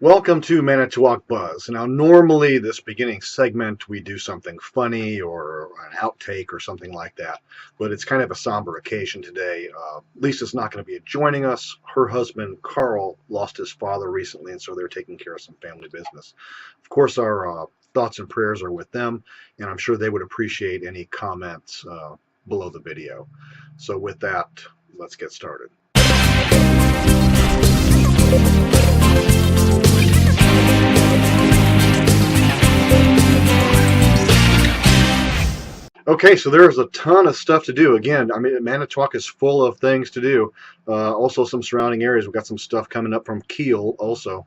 Welcome to Manitowoc Buzz. Now, normally this beginning segment we do something funny or an outtake or something like that, but it's kind of a somber occasion today. Lisa's not going to be joining us. Her husband Carl lost his father recently, and so they're taking care of some family business. Of course, our thoughts and prayers are with them, and I'm sure they would appreciate any comments below the video. So, with that, let's get started. Okay, so there's a ton of stuff to do. Again, I mean, Manitowoc is full of things to do. Also, some surrounding areas. We've got some stuff coming up from Kiel also.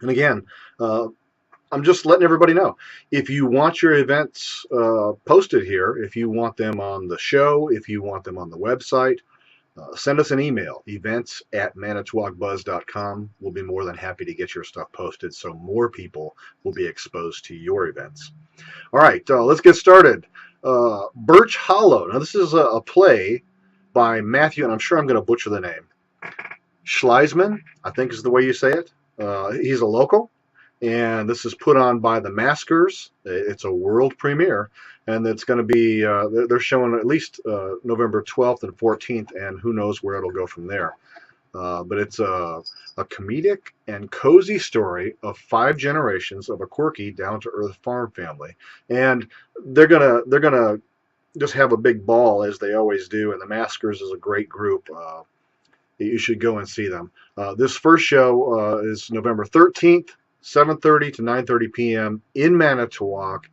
And again, I'm just letting everybody know. If you want your events posted here, if you want them on the show, if you want them on the website, send us an email, events@manitowocbuzz.com. We'll be more than happy to get your stuff posted so more people will be exposed to your events. All right, let's get started. Birch Hollow. Now, this is a play by Matthew, and I'm sure I'm going to butcher the name. Schleisman, I think is the way you say it. He's a local, and this is put on by the Maskers. It's a world premiere, and it's going to be, they're showing at least November 12th and 14th, and who knows where it'll go from there. But it's a comedic and cozy story of 5 generations of a quirky, down-to-earth farm family, and they're gonna just have a big ball as they always do. And the Maskers is a great group. You should go and see them. This first show is November 13th, 7:30 to 9:30 p.m. in Manitowoc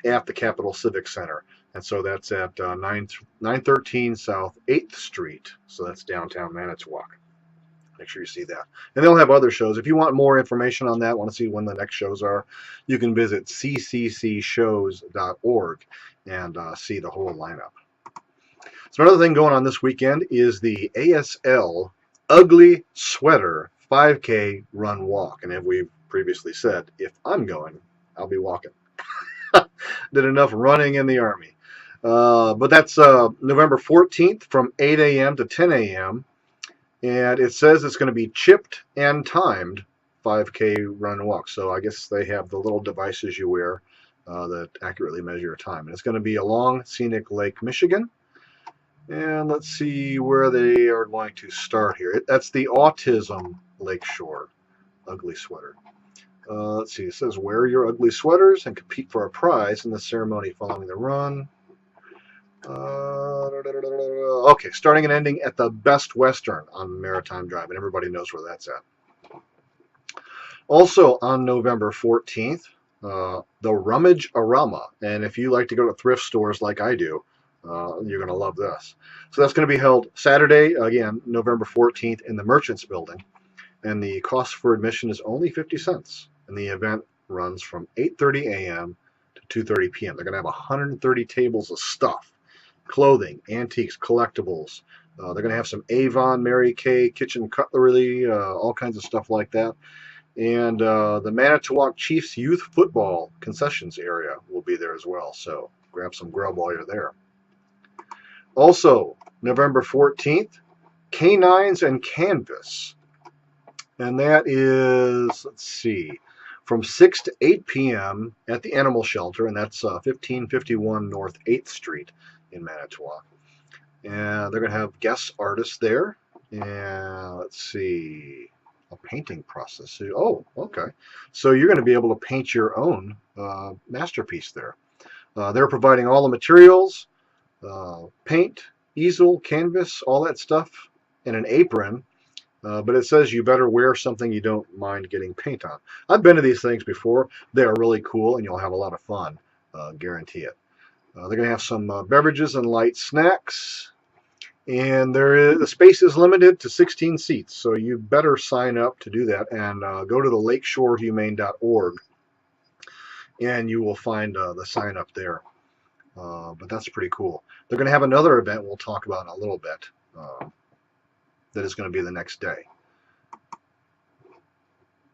at the Capitol Civic Center. And so that's at 913 South 8th Street. So that's downtown Manitowoc. Make sure you see that. And they'll have other shows. If you want more information on that, want to see when the next shows are, you can visit cccshows.org and see the whole lineup. So another thing going on this weekend is the ASL Ugly Sweater 5K Run Walk. And as we've previously said, if I'm going, I'll be walking. Did enough running in the Army. But that's November 14th from 8 a.m. to 10 a.m. And it says it's going to be chipped and timed 5K run walk. So I guess they have the little devices you wear that accurately measure your time. And it's going to be along scenic Lake Michigan. And let's see where they are going to start here. That's the Autism Lakeshore Ugly Sweater. Let's see. It says wear your ugly sweaters and compete for a prize in the ceremony following the run. Okay, starting and ending at the Best Western on Maritime Drive, and everybody knows where that's at. Also on November 14th, the Rummage Arama, and if you like to go to thrift stores like I do, you're going to love this. So that's going to be held Saturday, again, November 14th in the Merchants Building, and the cost for admission is only 50 cents, and the event runs from 8:30 a.m. to 2:30 p.m. They're going to have 130 tables of stuff. Clothing, antiques, collectibles. They're going to have some Avon, Mary Kay, kitchen cutlery, all kinds of stuff like that. And the Manitowoc Chiefs Youth Football concessions area will be there as well. So grab some grub while you're there. Also, November 14th, K9s Canvas. And that is, let's see, from 6 to 8 p.m. at the Animal Shelter, and that's 1551 North 8th Street in Manitowoc. And they're going to have guest artists there. And let's see, a painting process. Oh, okay. So you're going to be able to paint your own masterpiece there. They're providing all the materials, paint, easel, canvas, all that stuff, and an apron. But it says you better wear something you don't mind getting paint on. I've been to these things before. They're really cool, and you'll have a lot of fun. Guarantee it. They're going to have some beverages and light snacks. And the space is limited to 16 seats, so you better sign up to do that. And go to the lakeshorehumane.org, and you will find the sign up there. But that's pretty cool. They're going to have another event we'll talk about in a little bit. That is going to be the next day.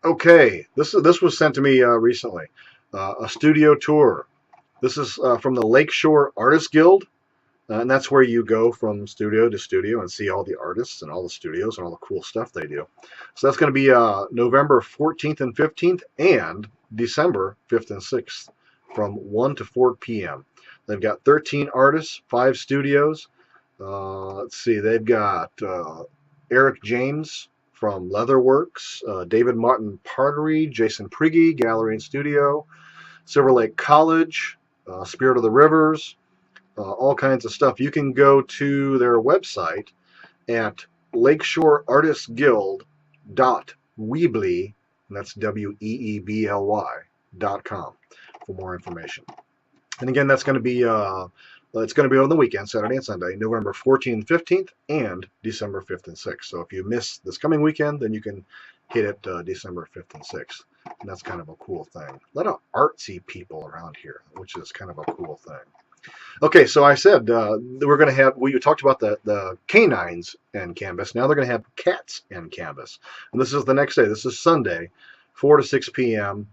Okay, this was sent to me recently. A studio tour. This is from the Lakeshore Artist Guild. And that's where you go from studio to studio and see all the artists and all the studios and all the cool stuff they do. So that's going to be November 14th and 15th and December 5th and 6th from 1 to 4 p.m. They've got 13 artists, 5 studios. Let's see, they've got Eric James from Leatherworks, David Martin Pottery, Jason Prigge, Gallery and Studio, Silver Lake College, Spirit of the Rivers, all kinds of stuff. You can go to their website at lakeshoreartistguild.weebly, and that's WEEBLY.com for more information. And again, that's going to be it's going to be on the weekend, Saturday and Sunday, November 14th, 15th, and December 5th and 6th. So if you miss this coming weekend, then you can hit it December 5th and 6th. And that's kind of a cool thing. A lot of artsy people around here, which is kind of a cool thing. Okay, so I said we're going to have, we talked about the K9s and Canvas. Now they're going to have cats and Canvas. And this is the next day. This is Sunday, 4 to 6 p.m.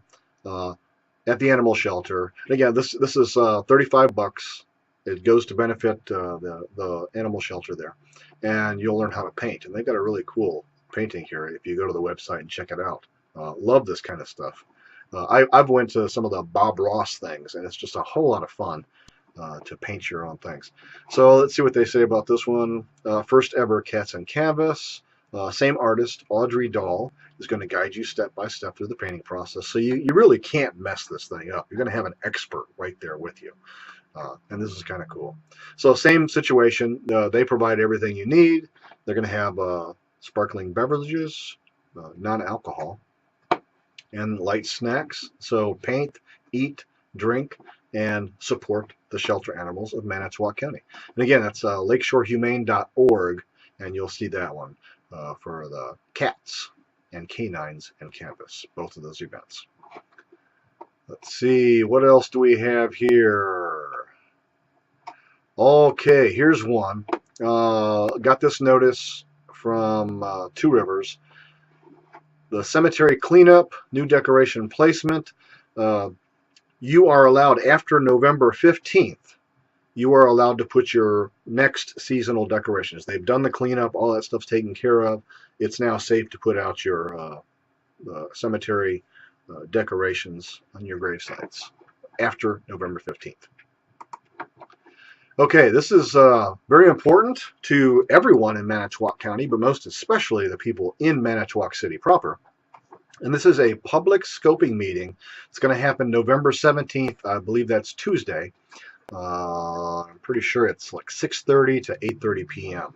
At the animal shelter. And again, this is $35. It goes to benefit the animal shelter there. And you'll learn how to paint. And they've got a really cool painting here if you go to the website and check it out. Love this kind of stuff. I've went to some of the Bob Ross things, and it's just a whole lot of fun to paint your own things. So let's see what they say about this one. First ever Cats and Canvas. Same artist, Audrey Dahl, is going to guide you step by step through the painting process. So you really can't mess this thing up. You're going to have an expert right there with you. And this is kind of cool. So same situation. They provide everything you need. They're going to have sparkling beverages, non-alcohol, and light snacks. So paint, eat, drink, and support the shelter animals of Manitowoc County. And again, that's lakeshorehumane.org, and you'll see that one for the cats and K9s and Canvas, both of those events. Let's see, what else do we have here? Okay, here's one. Got this notice from Two Rivers. The cemetery cleanup, new decoration placement. You are allowed, after November 15th, you are allowed to put your next seasonal decorations. They've done the cleanup, all that stuff's taken care of. It's now safe to put out your cemetery decorations on your grave sites after November 15th. Okay, this is very important to everyone in Manitowoc County, but most especially the people in Manitowoc City proper. And this is a public scoping meeting. It's going to happen November 17th. I believe that's Tuesday. I'm pretty sure it's like 6:30 to 8:30 p.m.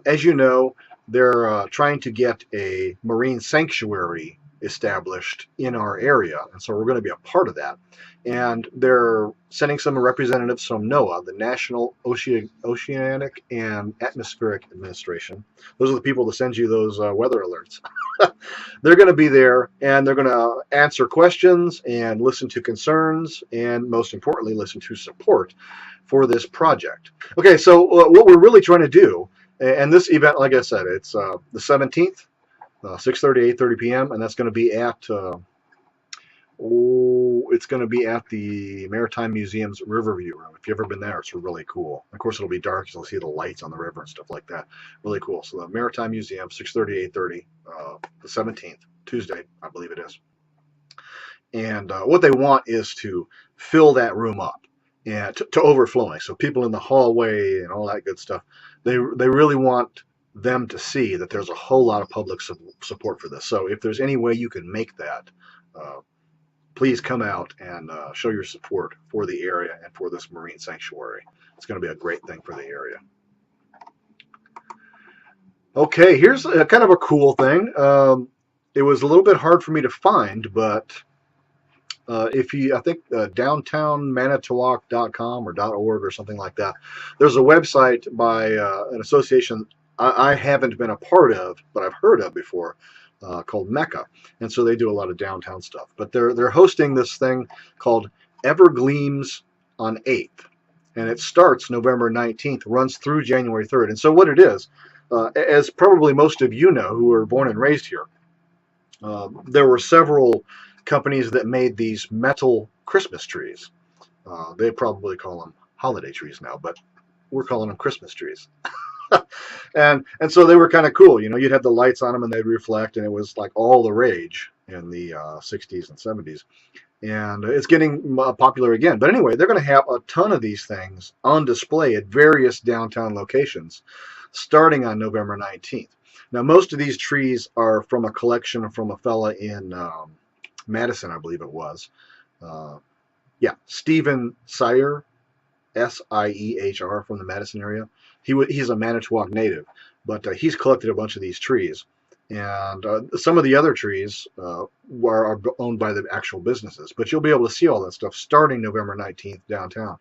As you know, they're trying to get a marine sanctuary established in our area, and so we're going to be a part of that. And they're sending some representatives from NOAA, the National Oceanic and Atmospheric Administration. Those are the people that send you those weather alerts. They're going to be there, and they're going to answer questions and listen to concerns, and most importantly, listen to support for this project. Okay, so what we're really trying to do, and this event, like I said, it's the 17th, 6:30, 8:30 p.m., and that's going to be at it's going to be at the Maritime Museum's Riverview room. If you've ever been there, it's really cool. Of course, it'll be dark, so you'll see the lights on the river and stuff like that. Really cool. So the Maritime Museum, 6:30, 8:30, the 17th, Tuesday, I believe it is. And what they want is to fill that room up and to overflowing. So people in the hallway and all that good stuff, they really want them to see that there's a whole lot of public support for this. So if there's any way you can make that, please come out and show your support for the area and for this marine sanctuary. It's going to be a great thing for the area. Okay, here's kind of a cool thing. It was a little bit hard for me to find, but if you, I think downtownmanitowoc.com or .org or something like that, there's a website by an association I haven't been a part of, but I've heard of before, called Mecca, and so they do a lot of downtown stuff. But they're hosting this thing called Gleams on 8th, and it starts November 19th, runs through January 3rd. And so what it is, as probably most of you know who were born and raised here, there were several companies that made these metal Christmas trees. They probably call them holiday trees now, but we're calling them Christmas trees. and so they were kind of cool. You know, you'd have the lights on them and they'd reflect, and it was like all the rage in the 60s and 70s. And it's getting popular again. But anyway, they're going to have a ton of these things on display at various downtown locations starting on November 19th. Now, most of these trees are from a collection from a fella in Madison, I believe it was. Yeah, Stephen Sire, Siehr, from the Madison area. He's a Manitowoc native, but he's collected a bunch of these trees. And some of the other trees are owned by the actual businesses. But you'll be able to see all that stuff starting November 19th downtown.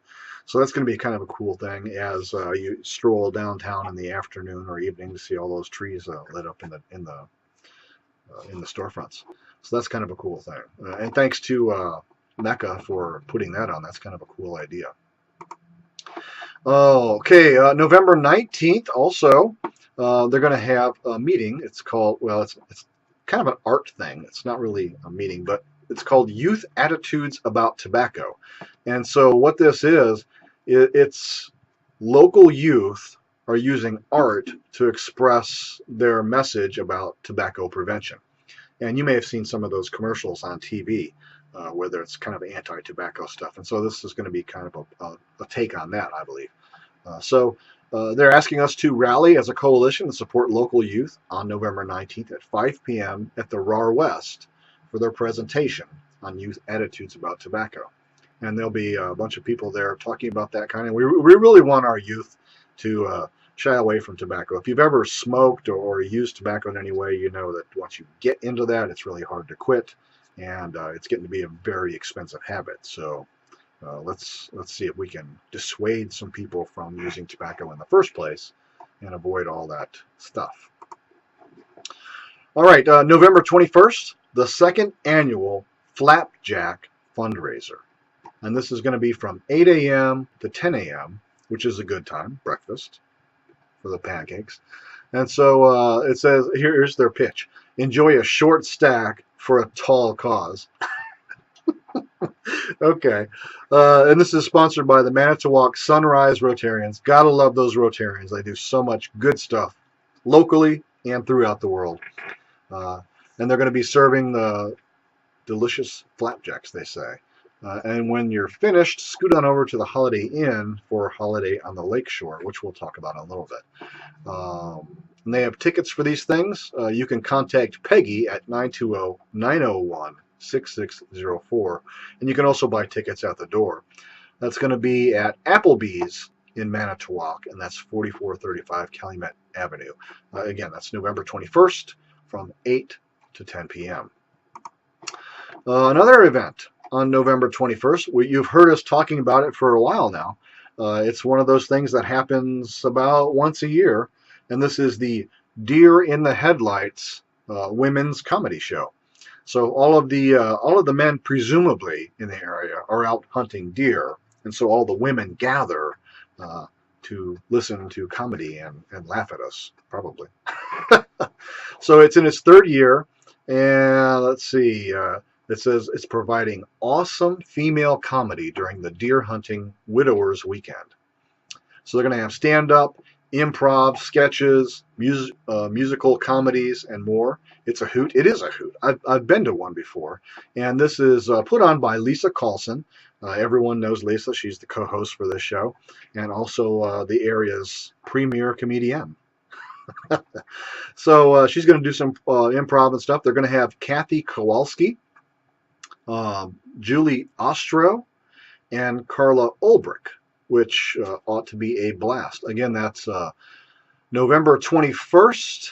So that's going to be kind of a cool thing as you stroll downtown in the afternoon or evening to see all those trees lit up in the storefronts. So that's kind of a cool thing. And thanks to Mecca for putting that on. That's kind of a cool idea. Okay, November 19th also, they're going to have a meeting. It's called, well, it's kind of an art thing. It's not really a meeting, but it's called Youth Attitudes About Tobacco. And so what this is, it's local youth are using art to express their message about tobacco prevention. And you may have seen some of those commercials on TV, whether it's kind of anti-tobacco stuff. And so this is going to be kind of a take on that, I believe. So they're asking us to rally as a coalition and support local youth on November 19th at 5 p.m. at the RAR West for their presentation on youth attitudes about tobacco. And there'll be a bunch of people there talking about that kind of. We really want our youth to shy away from tobacco. If you've ever smoked or used tobacco in any way, you know that once you get into that, it's really hard to quit, and it's getting to be a very expensive habit. So let's see if we can dissuade some people from using tobacco in the first place and avoid all that stuff. All right, November 21st, the second annual Flapjack Fundraiser. And this is going to be from 8 a.m. to 10 a.m., which is a good time, breakfast, for the pancakes. And so it says, here's their pitch. Enjoy a short stack for a tall cause. Okay. And this is sponsored by the Manitowoc Sunrise Rotarians. Gotta love those Rotarians. They do so much good stuff locally and throughout the world. And they're going to be serving the delicious flapjacks, they say. And when you're finished, scoot on over to the Holiday Inn for a holiday on the Lakeshore, which we'll talk about in a little bit. And they have tickets for these things. You can contact Peggy at 920-901-6604. And you can also buy tickets at the door. That's going to be at Applebee's in Manitowoc, and that's 4435 Calumet Avenue. Again, that's November 21st from 8 to 10 p.m. Another event on November 21st. You've heard us talking about it for a while now. It's one of those things that happens about once a year, and this is the Deer in the Headlights women's comedy show. So all of the men, presumably in the area, are out hunting deer, and so all the women gather to listen to comedy and laugh at us, probably. So it's in its third year, and let's see. It says it's providing awesome female comedy during the deer hunting widowers weekend. So they're going to have stand-up, improv, sketches, musical comedies, and more. It's a hoot. It is a hoot. I've been to one before. And this is put on by Lisa Carlson. Everyone knows Lisa. She's the co-host for this show. And also the area's premier comedian. So she's going to do some improv and stuff. They're going to have Kathy Kowalski, Julie Ostro, and Carla Ulbrich, which ought to be a blast. Again, that's November 21st.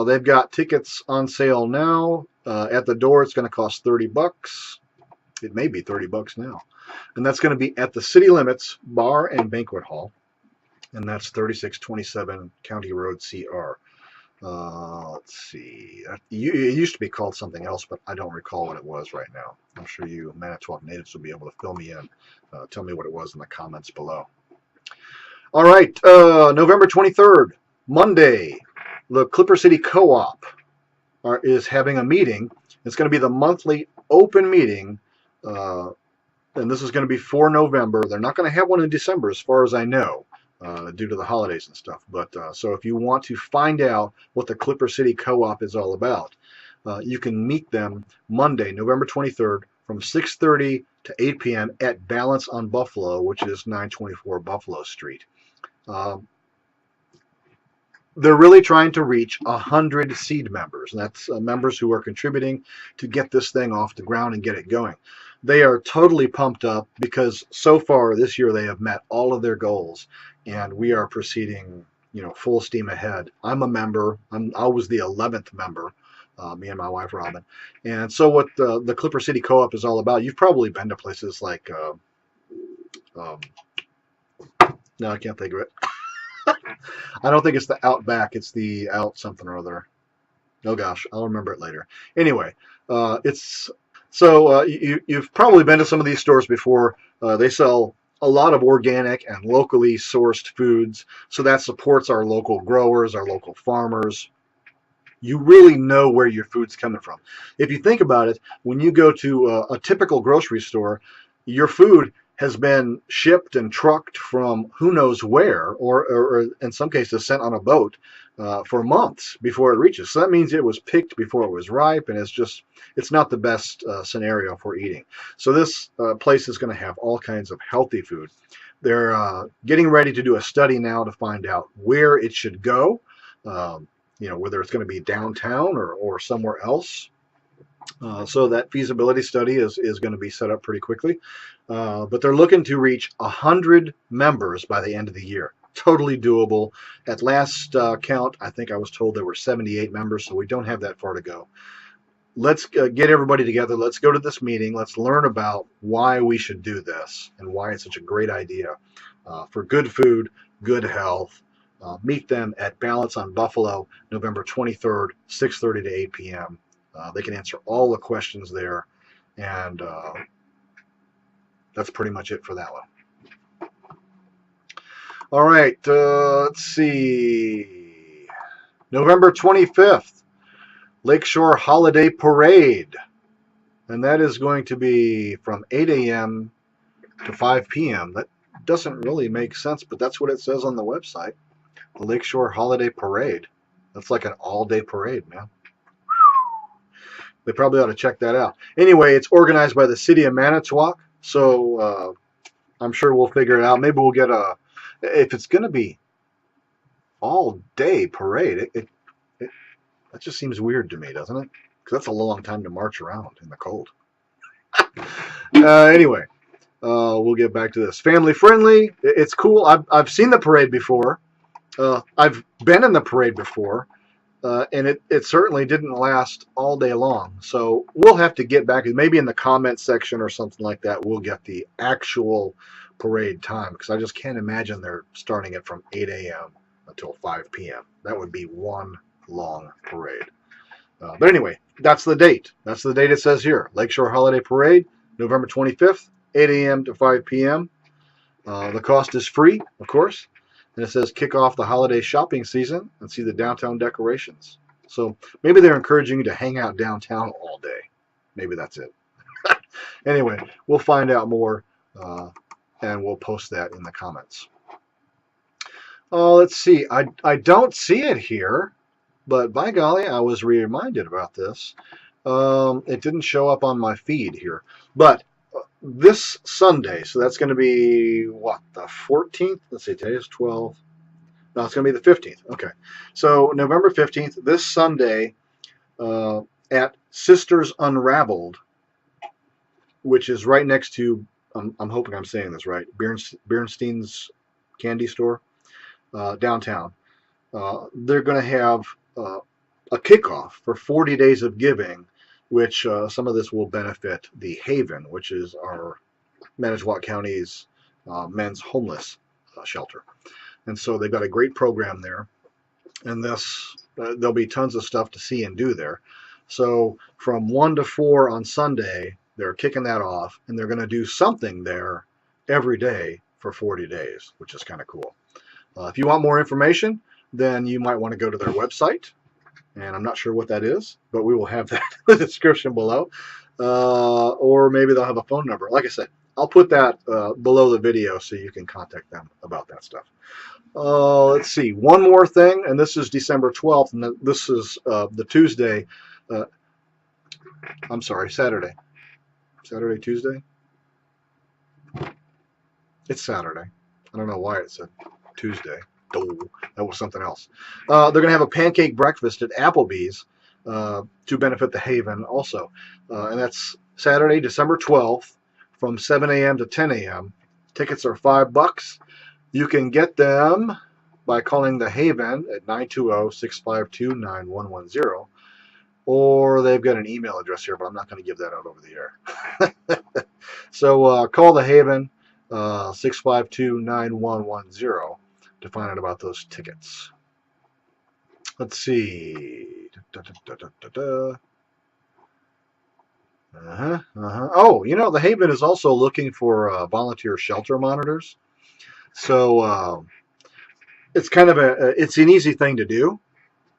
They've got tickets on sale now. At the door, it's going to cost $30. It may be $30 now. And that's going to be at the City Limits Bar and Banquet Hall. And that's 3627 County Road, CR. Let's see. It used to be called something else, but I don't recall what it was right now. I'm sure you Manitowoc natives will be able to fill me in. Tell me what it was in the comments below. All right, November 23rd, Monday, the Clipper City Co-op is having a meeting. It's going to be the monthly open meeting, and this is going to be for November. They're not going to have one in December, as far as I know. due to the holidays and stuff. But so if you want to find out what the Clipper City Co-op is all about, you can meet them Monday, November 23rd from 6:30 to 8 p.m. at Balance on Buffalo, which is 924 Buffalo Street. They're really trying to reach 100 seed members, and that's members who are contributing to get this thing off the ground and get it going. They are totally pumped up because so far this year they have met all of their goals, and we are proceeding, full steam ahead. I'm a member. I was the 11th member, me and my wife Robin. And so what the Clipper City Co-op is all about, you've probably been to places like, no, I can't think of it. I don't think it's the Outback. It's the Out something or other. Oh gosh, I'll remember it later. Anyway, you've probably been to some of these stores before. They sell a lot of organic and locally sourced foods, so that supports our local growers, our local farmers. You really know where your food's coming from. If you think about it, when you go to a typical grocery store, your food has been shipped and trucked from who knows where, or in some cases sent on a boat for months before it reaches. So that means it was picked before it was ripe, and it's not the best scenario for eating. So this place is going to have all kinds of healthy food. They're getting ready to do a study now to find out where it should go, whether it's going to be downtown or somewhere else. So that feasibility study is going to be set up pretty quickly. But they're looking to reach 100 members by the end of the year. Totally doable. At last count, I think I was told there were 78 members, so we don't have that far to go. Let's get everybody together. Let's go to this meeting. Let's learn about why we should do this and why it's such a great idea for good food, good health. Meet them at Balance on Buffalo, November 23rd, 6:30 to 8 p.m. They can answer all the questions there, and that's pretty much it for that one. All right, let's see. November 25th, Lakeshore Holiday Parade, and that is going to be from 8 a.m. to 5 p.m. That doesn't really make sense, but that's what it says on the website. The Lakeshore Holiday Parade. That's like an all-day parade, man. They probably ought to check that out. Anyway, it's organized by the city of Manitowoc, so I'm sure we'll figure it out. Maybe we'll get if it's going to be all-day parade, that just seems weird to me, doesn't it? Because that's a long time to march around in the cold. Anyway, we'll get back to this. Family friendly. It's cool. I've seen the parade before. I've been in the parade before. And it certainly didn't last all day long. So we'll have to get back, maybe in the comment section or something like that, we'll get the actual parade time, because I just can't imagine they're starting it from 8 a.m. until 5 p.m. That would be one long parade. But anyway, that's the date. That's the date it says here. Lakeshore Holiday Parade, November 25th, 8 a.m. to 5 p.m. The cost is free, of course. And it says kick off the holiday shopping season and see the downtown decorations. So maybe they're encouraging you to hang out downtown all day. Maybe that's it. Anyway, we'll find out more and we'll post that in the comments. Let's see. I don't see it here, but by golly, I was reminded about this. It didn't show up on my feed here. But this Sunday, so that's going to be, what, the 14th? Let's see, today is 12. No, it's going to be the 15th. Okay. So November 15th, this Sunday, at Sisters Unraveled, which is right next to, I'm hoping I'm saying this right, Bernstein's candy store, downtown. They're going to have a kickoff for 40 days of giving, which some of this will benefit the Haven, which is our Manitowoc County's men's homeless shelter. And so they've got a great program there. And there'll be tons of stuff to see and do there. So from 1 to 4 on Sunday, they're kicking that off, and they're going to do something there every day for 40 days, which is kind of cool. If you want more information, then you might want to go to their website. And I'm not sure what that is, but we will have that in the description below. Or maybe they'll have a phone number. Like I said, I'll put that below the video so you can contact them about that stuff. Let's see, one more thing, and this is December 12th, and this is the Tuesday. I'm sorry, Saturday. Saturday, Tuesday? It's Saturday. I don't know why it said Tuesday. Oh, that was something else. They're going to have a pancake breakfast at Applebee's to benefit the Haven also. And that's Saturday, December 12th from 7 a.m. to 10 a.m. Tickets are $5. You can get them by calling the Haven at 920-652-9110. Or they've got an email address here, but I'm not going to give that out over the air. So call the Haven, 652-9110 to find out about those tickets. Let's see. Oh, you know, the Haven is also looking for volunteer shelter monitors. So it's kind of it's an easy thing to do.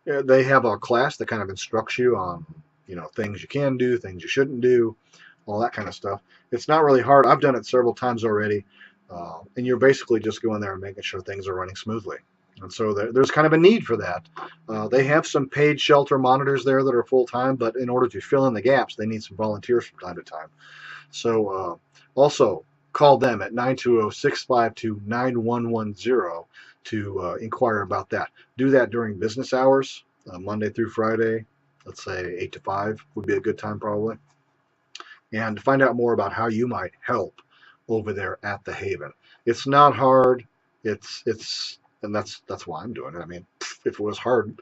They have a class that kind of instructs you on, you know, things you can do, things you shouldn't do, all that kind of stuff. It's not really hard. I've done it several times already, and you're basically just going there and making sure things are running smoothly. And so there's kind of a need for that. They have some paid shelter monitors there that are full-time, but in order to fill in the gaps, they need some volunteers from time to time. So also call them at 920-652-9110 to inquire about that. Do that during business hours, Monday through Friday. Let's say 8 to 5 would be a good time probably. And find out more about how you might help over there at the Haven. It's not hard. And that's why I'm doing it. I mean, if it was hard.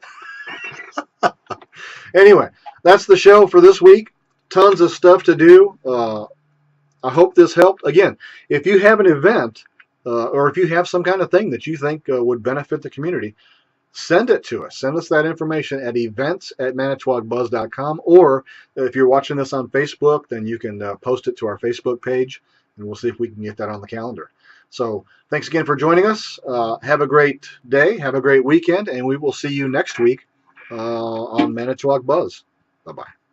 Anyway, that's the show for this week. Tons of stuff to do. I hope this helped. Again, if you have an event or if you have some kind of thing that you think would benefit the community, send it to us. Send us that information at events@manitowocbuzz.com, or if you're watching this on Facebook, then you can post it to our Facebook page, and we'll see if we can get that on the calendar. So thanks again for joining us. Have a great day. Have a great weekend, and we will see you next week on Manitowoc Buzz. Bye-bye.